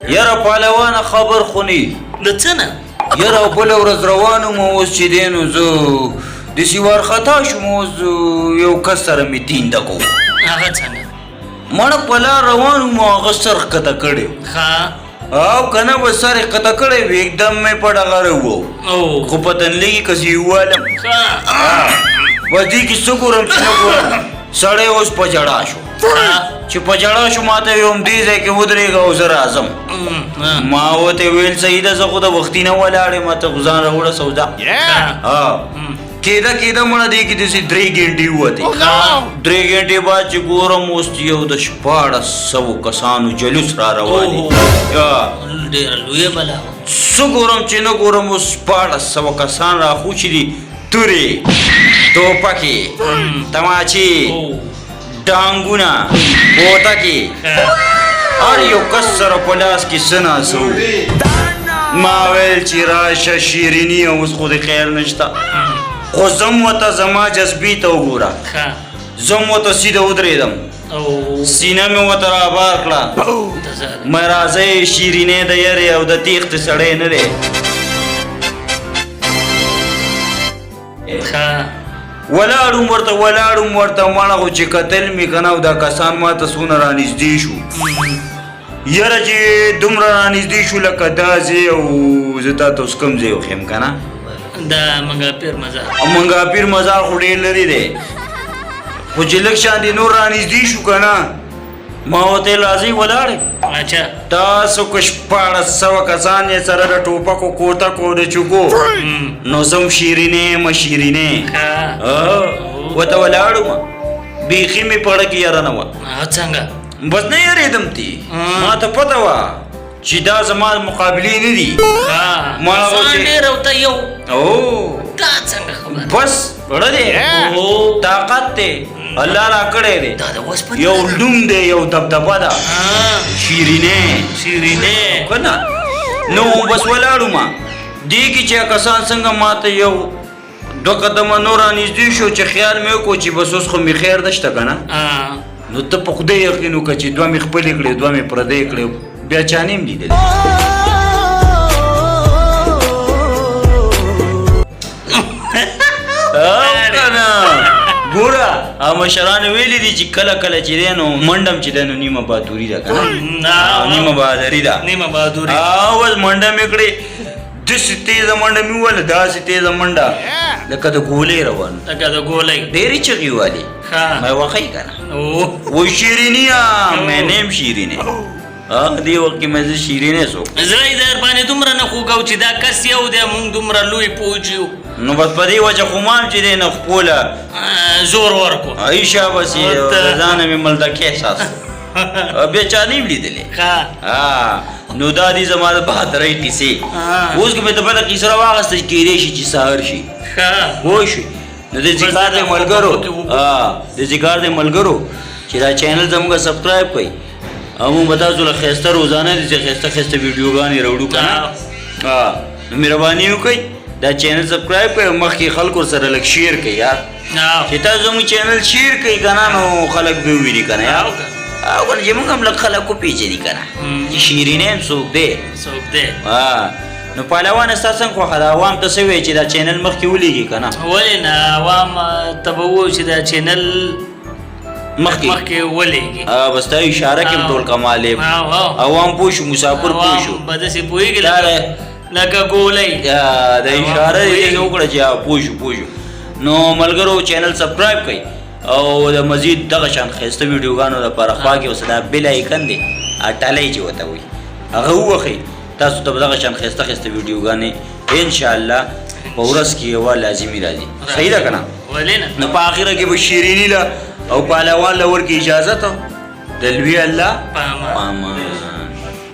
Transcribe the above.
یاره پهلوانه خبر خو نه د څه نه یاره بله ورځ روان وم اوس چې دی نو زه داسې وارخطا شوم اوس یو کس سره مې تینده کوم هغه څنګه مړه په لار روان وم هغه سر ښکته کړی او که نه به سر یې ښکته کړی وي एकदम مې په ډغره وو خو پته نه لګي که زه یې ووالم بس دې کې څه ګورم چې نه ګورم سړی اوس په ژړا شو چې په ژړا شو ما ته ویل هم دې ځای کې ودرېږه او زه راځم ما ورته ویل صحیح ده زه خو د وختي نه ولاړ یم ته خو ځان راوړه سودا کېده مړه دې کې داسې 3 ګنټې ووتې 3 ګنټې بعد چې ګورم اوس یو د 1400 کسانو جلوس را روان دي ډېره لویه بلا څه ګورم چې نه ګورم اوس 1400 کسان راخوچې دي تورې ټوپکې تماچې ډانګونه بوتکې هر یو کس سره په لاس کې څه ناڅه و ما ویل چې راشه شیریني اوس خو د خیر نشته خو زم ورته زما جذبې ته وګوره زم ورته سیده ودرېدم سینه مې ورته رابار کړه مې راځئ شیرینې د یرې او د تیښتې سړی نه دی ولاړم ورته ماړه خو چې کتل مې که نه او دا کسان ما ته څونه رانږدې شو یاره چې دومره رانږدې شو لکه دا ځای او زه تا ته اوس کوم ځای وښیم که نه دا منګاپیر مزار منګاپیر مزار خو ډېر لرې دی خو چې لږ شانې نور رانږدې شو که نه ما ورته ویل راځئ ولاړئ تاسو که 1400 کسان یې سره د ټوپکو کوتکو د چوکو نو زم شیرینې یم شیرینې ورته ولاړم بیخي مې پړه کې یاره نه وه څنګه بس نه یارېدم تی ما ته پته وه چې دا زما مقابلې نه دي بس پړه دی طاقت دی الله را کړی دی یو لوم دی یو دبدبه ده شیرینې که نه نو بس ولاړو ما دې کې چې کسان څنګه ما ته یو 2 قدمه نور رانږدې شو چې خیال مې وکړو چې بس اوس خو مې خیر نشته که نه نو ته په خدای یقین وکړه چې 2 مې خپلې کړې 2 مې پردۍ کړې بیا چا نه یم لیدلی ګوره مشرانو ویلي دي چې کله کله چې دی نو منډم چې دی نو نیمه بهادوري ده که نه نیمه بهادري ده اوس منډه مې کړې داسې تیزه منډه مې وویله داسې تیزه منډه لکه د ګولۍ روان ډېرې چغې والې مې وښیي که نه وایي شیرینیه مې نیم شیرینې دې وخت کې مې زه شیرینې څوک زړه یې در باندې دومره نه خوږه چې دا کس یو دی مونږ دومره لوی پوج یو نو بس په دې وجه خو مام چې دی نه خپله زور ورکړو ایشه بس یې ځانه مې ملدکې احساس بیا چا نه یم لیدلی نو دا دي زما د بهادرۍ قیسې اوس که مې ته بله قیسه راواخېسته چې کیدی شي چې سهار شي پوه شوې نو د ذکر دی ملګرو چې دا چینل زموږ سبسکرایب کړئ او موږ به تاسو له ښایسته روزانه دي چې ښایسته ویډیوګانې راوړو که نه نو مهرباني وکړئ دا چینل سبسکرایب کړئ او مخکې خلکو سره لږ شیر کړئ یار چې تاسو زموږ چینل شیر کړئ که نه نو خلک به وویني که نه یار او که نه چې موږ هم لږ خلک وپېژني که نه چې شیرینې هم څوک دی نو پهلوانه ستا څنګه خوښه ده عوام ته څه وایي چې دا چینل مخکې ولیږي که نه ولې نه عوام ته به ووایو چې دا چینل مخکې ولېږي بس تا اشاره کې ټول کمال یم عوام پوه شو مسافر پوه شو به داسې پوهېږي لکه ګولۍ د اشاره دې وکړه چې پوه شو نو ملګرو چینل سبسکرایب کړئ او د مزید دغه شان ښایسته ویډیوګانو لپاره خوا کې اوس دا بیل ایکن دی ټلی چې ورته وایي هغه ووښئ تاسو ته به دغه شان ښایسته ویډیوګانې انشاءالله په ورځ کې یوه لازمي راځي صحیح ده که نه نو په آخره کې به شیریني له او پهلوان له ورکې اجازه ته د لوی الله پامان